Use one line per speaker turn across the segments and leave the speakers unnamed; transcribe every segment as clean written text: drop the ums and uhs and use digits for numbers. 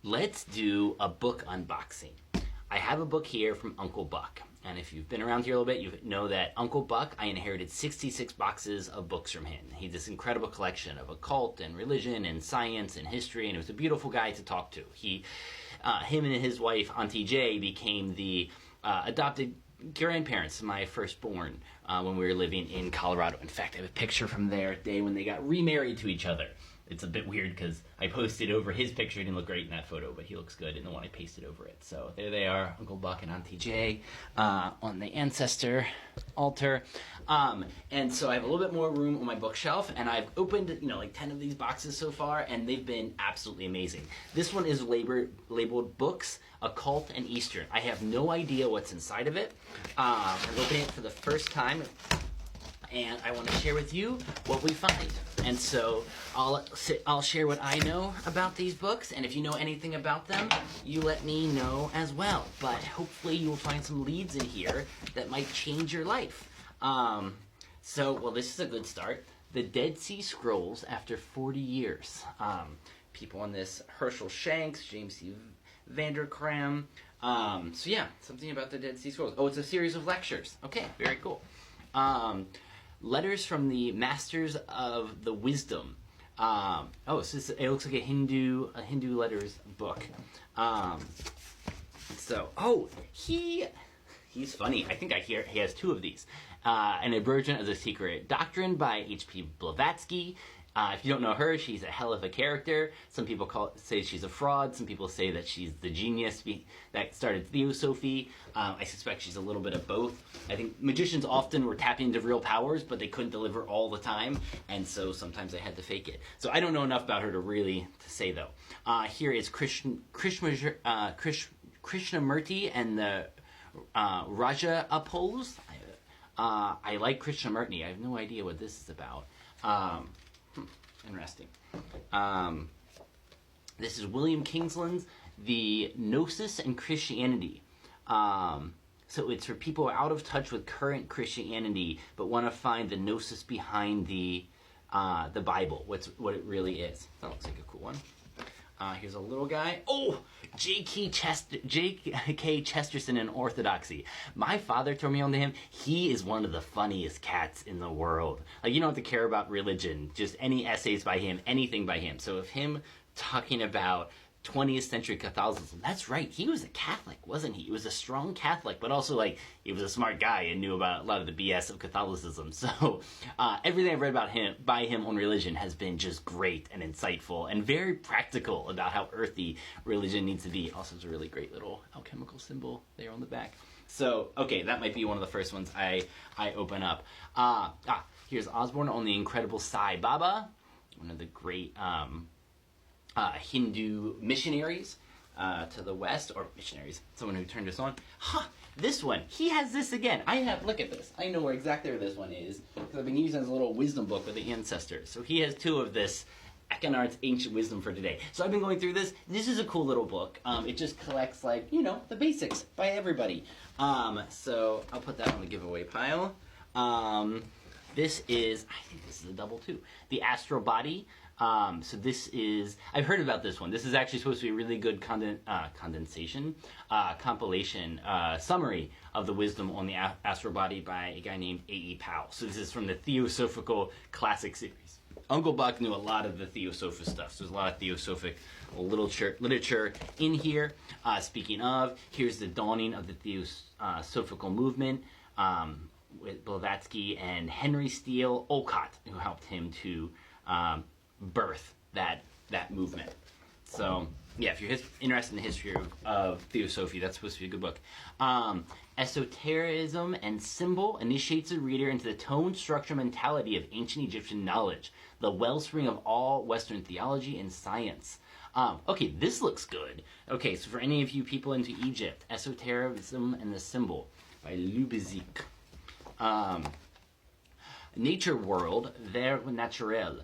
let's do a book unboxing. I have a book here from Uncle Buck. And if you've been around here a little bit, you know that Uncle Buck, I inherited 66 boxes of books from him. He has this incredible collection of occult and religion and science and history, and he was a beautiful guy to talk to. Him and his wife, Auntie Jay, became the adopted grandparents of my firstborn when we were living in Colorado. In fact, I have a picture from their day when they got remarried to each other. It's a bit weird because I posted over his picture. He didn't look great in that photo, but he looks good in the one I pasted over it. So there they are, Uncle Buck and Auntie Jay on the ancestor altar. And so I have a little bit more room on my bookshelf, and I've opened like 10 of these boxes so far, and they've been absolutely amazing. This one is labeled Books, Occult, and Eastern. I have no idea what's inside of it. I'm opening it for the first time, and I want to share with you what we find. And so I'll share what I know about these books, and if you know anything about them, you let me know as well. But hopefully you will find some leads in here that might change your life. This is a good start. The Dead Sea Scrolls after 40 years. People on this: Herschel Shanks, James C. Vanderkam. Something about the Dead Sea Scrolls. Oh, it's a series of lectures. Okay, very cool. Letters from the Masters of the Wisdom. It looks like a Hindu letters book. He's funny. I think I hear he has two of these. An Emergence of the Secret Doctrine by H.P. Blavatsky. If you don't know her, she's a hell of a character. Some people say she's a fraud. Some people say that she's the genius that started Theosophy. I suspect she's a little bit of both. I think magicians often were tapping into real powers, but they couldn't deliver all the time, and so sometimes they had to fake it. So I don't know enough about her to say, though. Here is Krishnamurti and the Raja Apples. I like Krishnamurti. I have no idea what this is about. Interesting. This is William Kingsland's The Gnosis and Christianity. So it's for people who are out of touch with current Christianity but want to find the gnosis behind the Bible, what it really is. That looks like a cool one. Here's a little guy. Oh, J.K. Chesterton and Orthodoxy. My father turned me on to him. He is one of the funniest cats in the world. Like, you don't have to care about religion. Just any essays by him, anything by him. So if him talking about 20th century Catholicism, that's right. He was a Catholic, wasn't he? He was a strong Catholic, but also, he was a smart guy and knew about a lot of the BS of Catholicism. So everything I've read by him on religion has been just great and insightful and very practical about how earthy religion needs to be. Also, it's a really great little alchemical symbol there on the back. So, okay, that might be one of the first ones I open up. Here's Osborne on the Incredible Sai Baba, one of the great Hindu missionaries to the West, or missionaries, someone who turned us on. This one, he has this again. Look at this. I know exactly where this one is, because I've been using it as a little wisdom book with the ancestors. So he has two of this Eckhardt's Ancient Wisdom for Today. So I've been going through this. This is a cool little book. It just collects, the basics by everybody. So I'll put that on the giveaway pile. This is, I think this is a double too. The Astral Body. So this is, I've heard about this one. This is actually supposed to be a really good compilation summary of the wisdom on the astral body by a guy named A.E. Powell. So this is from the Theosophical Classic series. Uncle Buck knew a lot of the Theosophic stuff, so there's a lot of Theosophic literature in here. Speaking of, here's the dawning of the Theosophical movement with Blavatsky and Henry Steele Olcott, who helped him to birth that movement. So yeah, if you're interested in the history of Theosophy, that's supposed to be a good book. Esotericism and Symbol initiates the reader into the tone, structure, mentality of ancient Egyptian knowledge, the wellspring of all Western theology and science. Okay, this looks good. Okay, so for any of you people into Egypt, Esotericism and the Symbol by Lubezik. Nature World, Vers Naturel.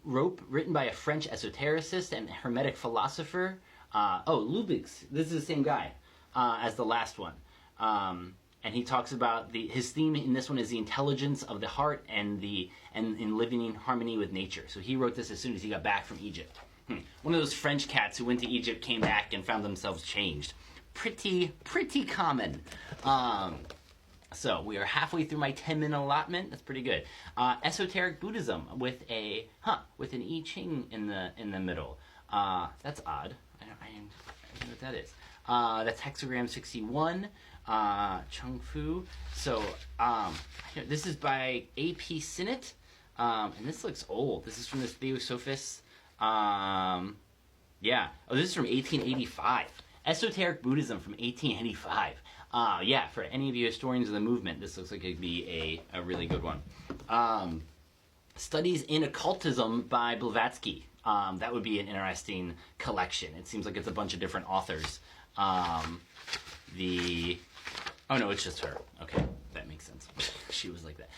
Written by a French esotericist and hermetic philosopher. Lubeck. This is the same guy as the last one. And he talks about his theme in this one is the intelligence of the heart and in living in harmony with nature. So he wrote this as soon as he got back from Egypt. One of those French cats who went to Egypt, came back, and found themselves changed. Pretty common. So we are halfway through my 10-minute allotment. That's pretty good. Esoteric Buddhism with an I Ching in the middle. That's odd. I don't know what that is. That's hexagram 61. Chung Fu. So this is by A.P. Sinnott. And this looks old. This is from the Theosophists. Yeah. Oh, this is from 1885. Esoteric Buddhism from 1885. Yeah, for any of you historians of the movement, this looks like it could be a really good one. Studies in Occultism by Blavatsky. That would be an interesting collection. It seems like it's a bunch of different authors. Oh no, it's just her. Okay, that makes sense. She was like that.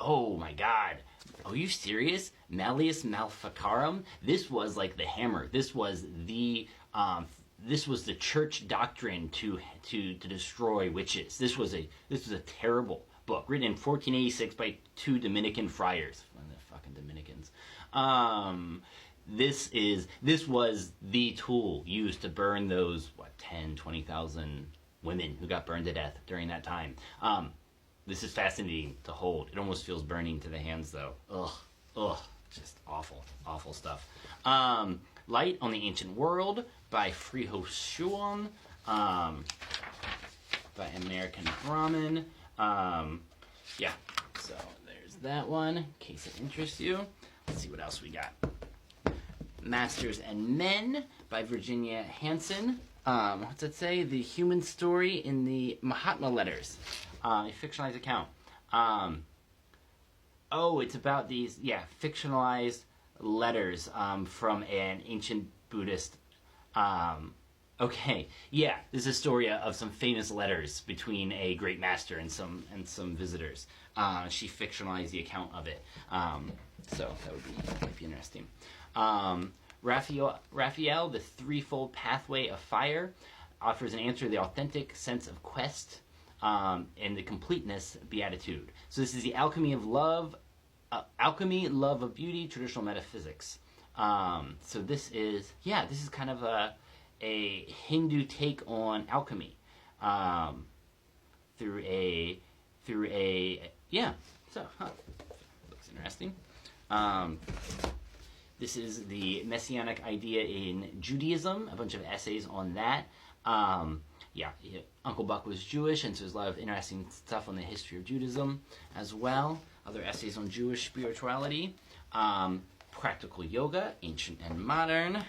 Oh my God. Are you serious? Malleus Maleficarum? This was like the hammer. This was the church doctrine to destroy witches. This was a terrible book written in 1486 by two Dominican friars. One of the fucking Dominicans. This was the tool used to burn those 20,000 women who got burned to death during that time. This is fascinating to hold. It almost feels burning to the hands, though. Ugh, just awful stuff. Light on the Ancient World by Friho Shuon, by American Brahmin. Yeah, so there's that one, in case it interests you. Let's see what else we got. Masters and Men by Virginia Hansen. What's it say? The Human Story in the Mahatma Letters. A fictionalized account. It's about these, fictionalized letters from an ancient Buddhist. This is a story of some famous letters between a great master and some visitors. She fictionalized the account of it. So that might be interesting. Raphael, the Threefold Pathway of Fire, offers an answer to the authentic sense of quest and the completeness beatitude. So this is the alchemy of love, love of beauty, traditional metaphysics. So this is kind of a Hindu take on alchemy looks interesting. This is the Messianic idea in Judaism, a bunch of essays on that. Uncle Buck was Jewish, and so there's a lot of interesting stuff on the history of Judaism as well. Other essays on Jewish spirituality. Practical Yoga, Ancient and Modern.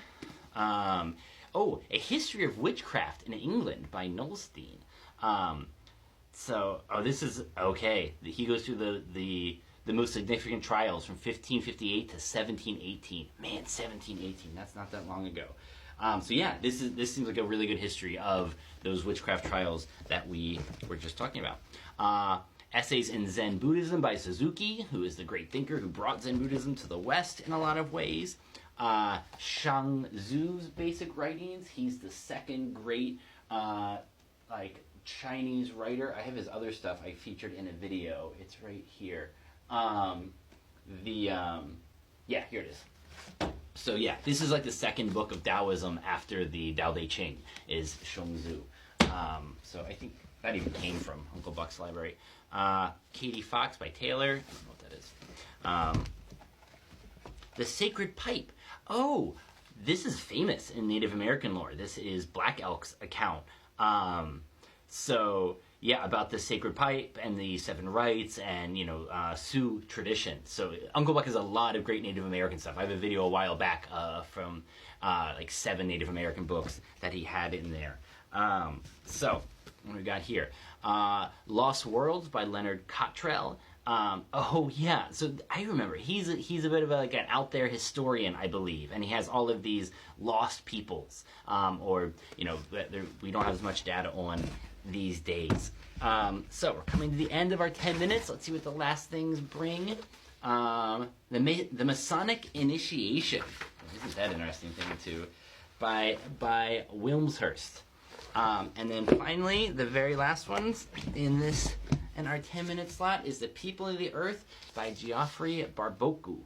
A History of Witchcraft in England by Nolstein. This is, okay. He goes through the most significant trials from 1558 to 1718. Man, 1718, that's not that long ago. This seems like a really good history of those witchcraft trials that we were just talking about. Essays in Zen Buddhism by Suzuki, who is the great thinker who brought Zen Buddhism to the West in a lot of ways. Shang Zu's basic writings. He's the second great Chinese writer. I have his other stuff I featured in a video. It's right here. Here it is. So this is like the second book of Taoism after the Tao Te Ching is Shangzu. So I think that even came from Uncle Buck's library. Katie Fox by Taylor. I don't know what that is. The Sacred Pipe. Oh, this is famous in Native American lore. This is Black Elk's account. About the Sacred Pipe and the Seven Rites and, Sioux tradition. So Uncle Buck has a lot of great Native American stuff. I have a video a while back from 7 Native American books that he had in there. What do we got here? Lost Worlds by Leonard Cottrell. So I remember he's a bit of an out there historian, I believe, and he has all of these lost peoples, we don't have as much data on these days. So we're coming to the end of our 10 minutes. Let's see what the last things bring. The Masonic Initiation. Isn't that an interesting thing too? By Wilmshurst. And then finally, the very last ones in our 10-minute slot is The People of the Earth by Geoffrey Barboku.